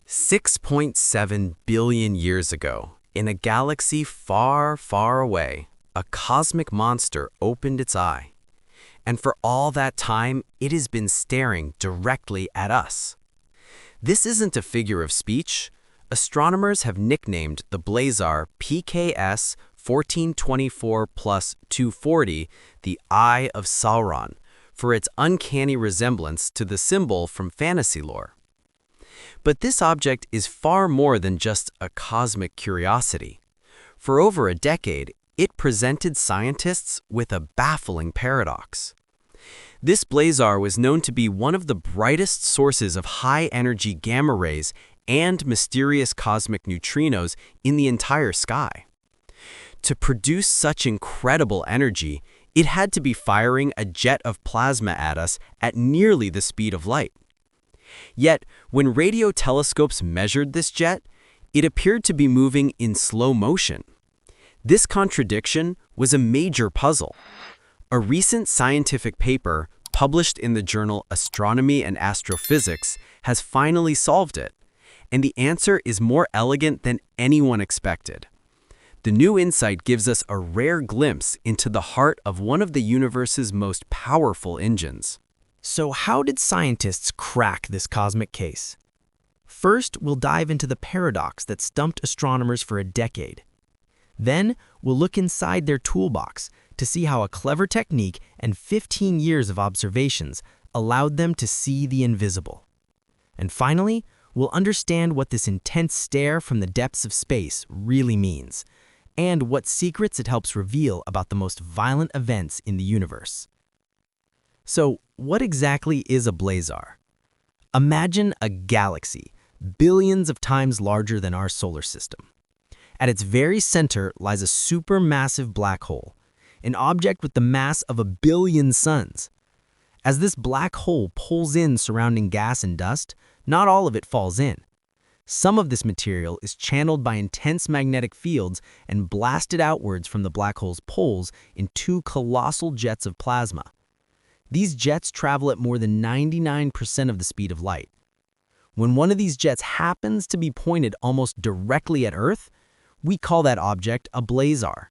6.7 billion years ago, in a galaxy far, far away, a cosmic monster opened its eye. And for all that time, it has been staring directly at us. This isn't a figure of speech. Astronomers have nicknamed the blazar PKS 1424 plus 240 the Eye of Sauron for its uncanny resemblance to the symbol from fantasy lore. But this object is far more than just a cosmic curiosity. For over a decade, it presented scientists with a baffling paradox. This blazar was known to be one of the brightest sources of high-energy gamma rays and mysterious cosmic neutrinos in the entire sky. To produce such incredible energy, it had to be firing a jet of plasma at us at nearly the speed of light. Yet, when radio telescopes measured this jet, it appeared to be moving in slow motion. This contradiction was a major puzzle. A recent scientific paper, published in the journal Astronomy and Astrophysics, has finally solved it, and the answer is more elegant than anyone expected. The new insight gives us a rare glimpse into the heart of one of the universe's most powerful engines. So how did scientists crack this cosmic case? First, we'll dive into the paradox that stumped astronomers for a decade. Then, we'll look inside their toolbox to see how a clever technique and 15 years of observations allowed them to see the invisible. And finally, we'll understand what this intense stare from the depths of space really means, and what secrets it helps reveal about the most violent events in the universe. So, what exactly is a blazar? Imagine a galaxy, billions of times larger than our solar system. At its very center lies a supermassive black hole, an object with the mass of 1 billion suns. As this black hole pulls in surrounding gas and dust, not all of it falls in. Some of this material is channeled by intense magnetic fields and blasted outwards from the black hole's poles in 2 colossal jets of plasma. These jets travel at more than 99% of the speed of light. When one of these jets happens to be pointed almost directly at Earth, we call that object a blazar.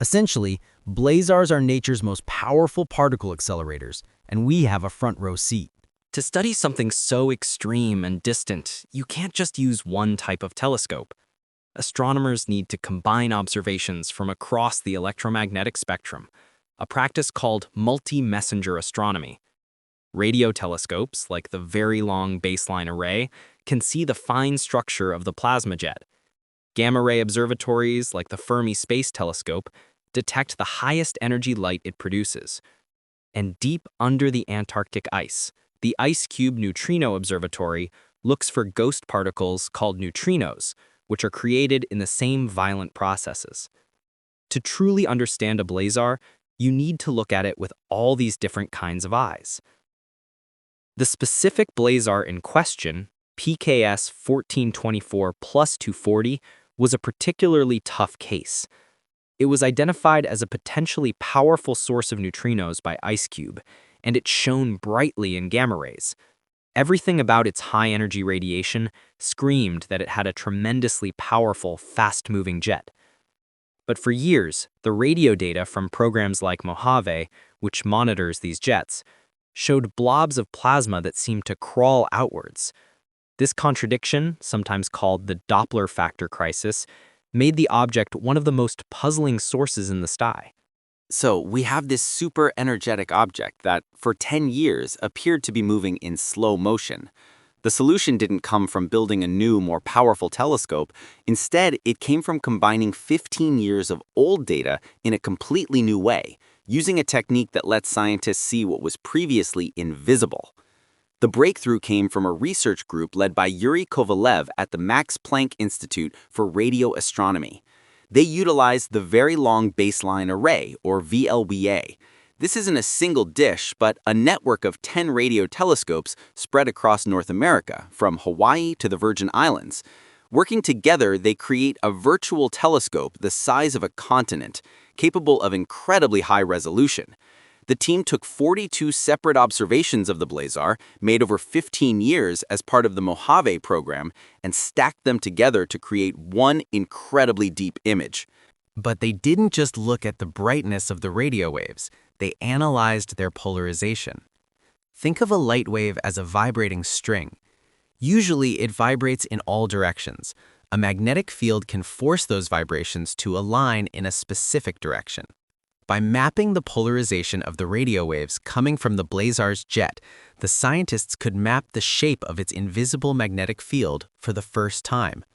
Essentially, blazars are nature's most powerful particle accelerators, and we have a front row seat. To study something so extreme and distant, you can't just use one type of telescope. Astronomers need to combine observations from across the electromagnetic spectrum, a practice called multi-messenger astronomy. Radio telescopes, like the Very Long Baseline Array, can see the fine structure of the plasma jet. Gamma-ray observatories, like the Fermi Space Telescope, detect the highest energy light it produces. And deep under the Antarctic ice, the Ice Cube Neutrino Observatory looks for ghost particles called neutrinos, which are created in the same violent processes. To truly understand a blazar, you need to look at it with all these different kinds of eyes. The specific blazar in question, PKS 1424 plus 240, was a particularly tough case. It was identified as a potentially powerful source of neutrinos by IceCube, and it shone brightly in gamma rays. Everything about its high-energy radiation screamed that it had a tremendously powerful, fast-moving jet. But for years, the radio data from programs like Mojave, which monitors these jets, showed blobs of plasma that seemed to crawl outwards. This contradiction, sometimes called the Doppler factor crisis, made the object one of the most puzzling sources in the sky. So we have this super energetic object that, for 10 years, appeared to be moving in slow motion. The solution didn't come from building a new, more powerful telescope. Instead, it came from combining 15 years of old data in a completely new way, using a technique that lets scientists see what was previously invisible. The breakthrough came from a research group led by Yuri Kovalev at the Max Planck Institute for Radio Astronomy. They utilized the Very Long Baseline Array, or VLBA. This isn't a single dish, but a network of 10 radio telescopes spread across North America, from Hawaii to the Virgin Islands. Working together, they create a virtual telescope the size of a continent, capable of incredibly high resolution. The team took 42 separate observations of the blazar, made over 15 years as part of the Mojave program, and stacked them together to create one incredibly deep image. But they didn't just look at the brightness of the radio waves, they analyzed their polarization. Think of a light wave as a vibrating string. Usually it vibrates in all directions. A magnetic field can force those vibrations to align in a specific direction. By mapping the polarization of the radio waves coming from the blazar's jet, the scientists could map the shape of its invisible magnetic field for the first time.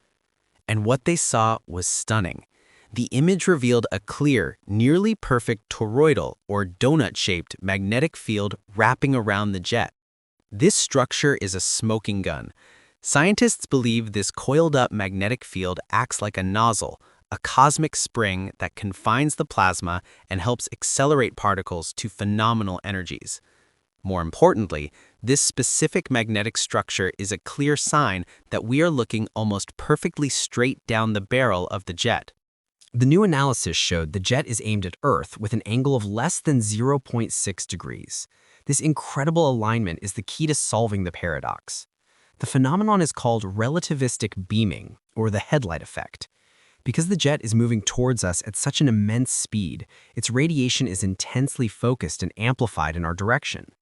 And what they saw was stunning. The image revealed a clear, nearly perfect toroidal or donut-shaped magnetic field wrapping around the jet. This structure is a smoking gun. Scientists believe this coiled-up magnetic field acts like a nozzle, a cosmic spring that confines the plasma and helps accelerate particles to phenomenal energies. More importantly, this specific magnetic structure is a clear sign that we are looking almost perfectly straight down the barrel of the jet. The new analysis showed the jet is aimed at Earth with an angle of less than 0.6 degrees. This incredible alignment is the key to solving the paradox. The phenomenon is called relativistic beaming, or the headlight effect. Because the jet is moving towards us at such an immense speed, its radiation is intensely focused and amplified in our direction.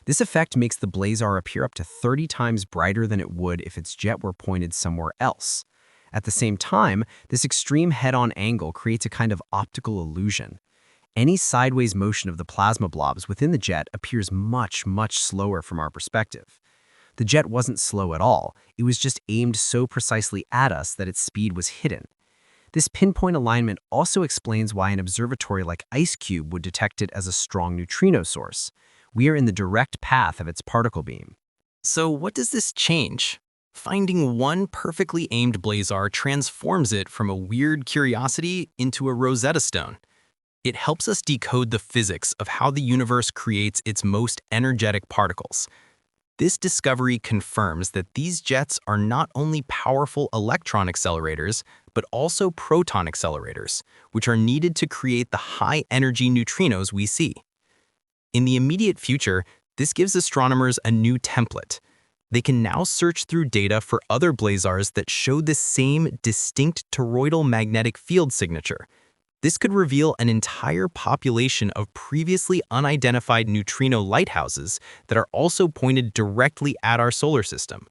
This effect makes the blazar appear up to 30 times brighter than it would if its jet were pointed somewhere else. At the same time, this extreme head-on angle creates a kind of optical illusion. Any sideways motion of the plasma blobs within the jet appears much, much slower from our perspective. The jet wasn't slow at all, it was just aimed so precisely at us that its speed was hidden. This pinpoint alignment also explains why an observatory like IceCube would detect it as a strong neutrino source. We are in the direct path of its particle beam. So what does this change? Finding one perfectly aimed blazar transforms it from a weird curiosity into a Rosetta Stone. It helps us decode the physics of how the universe creates its most energetic particles. This discovery confirms that these jets are not only powerful electron accelerators, but also proton accelerators, which are needed to create the high-energy neutrinos we see. In the immediate future, this gives astronomers a new template. They can now search through data for other blazars that show the same distinct toroidal magnetic field signature. This could reveal an entire population of previously unidentified neutrino lighthouses that are also pointed directly at our solar system.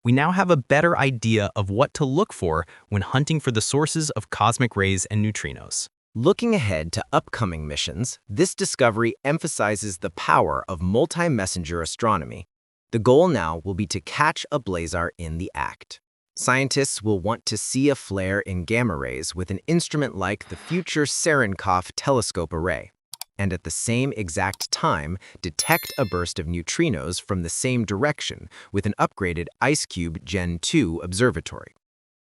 We now have a better idea of what to look for when hunting for the sources of cosmic rays and neutrinos. Looking ahead to upcoming missions, this discovery emphasizes the power of multi-messenger astronomy. The goal now will be to catch a blazar in the act. Scientists will want to see a flare in gamma rays with an instrument like the future Cherenkov telescope array, and at the same exact time detect a burst of neutrinos from the same direction with an upgraded IceCube Gen 2 observatory.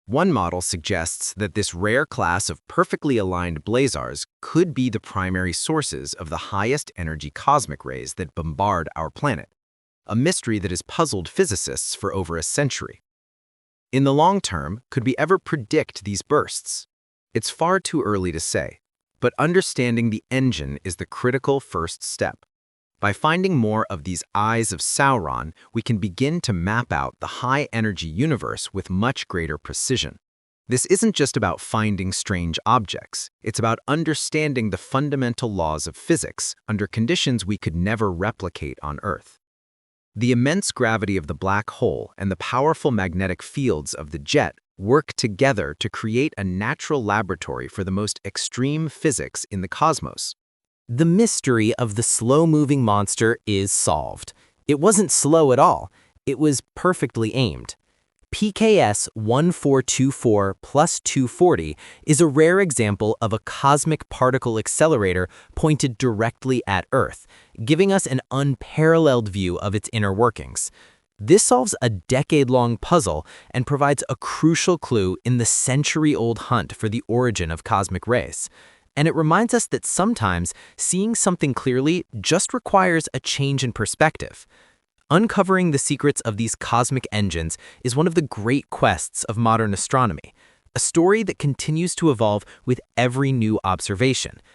One model suggests that this rare class of perfectly aligned blazars could be the primary sources of the highest energy cosmic rays that bombard our planet, a mystery that has puzzled physicists for over a century. In the long term, could we ever predict these bursts? It's far too early to say, but understanding the engine is the critical first step. By finding more of these eyes of Sauron, we can begin to map out the high-energy universe with much greater precision. This isn't just about finding strange objects, it's about understanding the fundamental laws of physics under conditions we could never replicate on Earth. The immense gravity of the black hole and the powerful magnetic fields of the jet work together to create a natural laboratory for the most extreme physics in the cosmos. The mystery of the slow-moving monster is solved. It wasn't slow at all. It was perfectly aimed. PKS 1424 plus 240 is a rare example of a cosmic particle accelerator pointed directly at Earth, giving us an unparalleled view of its inner workings. This solves a decade-long puzzle and provides a crucial clue in the century-old hunt for the origin of cosmic rays. And it reminds us that sometimes seeing something clearly just requires a change in perspective. Uncovering the secrets of these cosmic engines is one of the great quests of modern astronomy, a story that continues to evolve with every new observation,